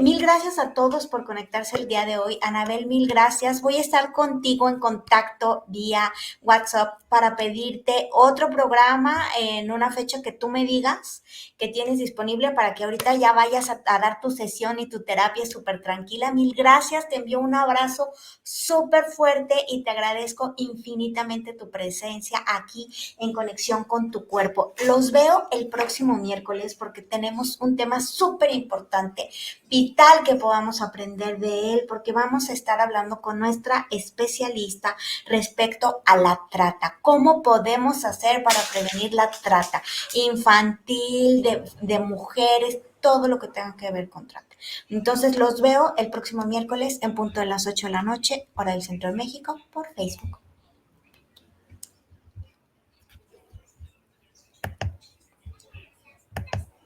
Mil gracias a todos por conectarse el día de hoy. Anabel, mil gracias. Voy a estar contigo en contacto vía WhatsApp para pedirte otro programa en una fecha que tú me digas que tienes disponible para que ahorita ya vayas a dar tu sesión y tu terapia súper tranquila. Mil gracias. Te envío un abrazo súper fuerte y te agradezco infinitamente tu presencia aquí en conexión con tu cuerpo. Los veo el próximo miércoles porque tenemos un tema súper importante, vital que podamos aprender de él, porque vamos a estar hablando con nuestra especialista respecto a la trata. ¿Cómo podemos hacer para prevenir la trata infantil, de mujeres, todo lo que tenga que ver con trata? Entonces los veo el próximo miércoles en punto de las 8 de la noche, hora del Centro de México, por Facebook.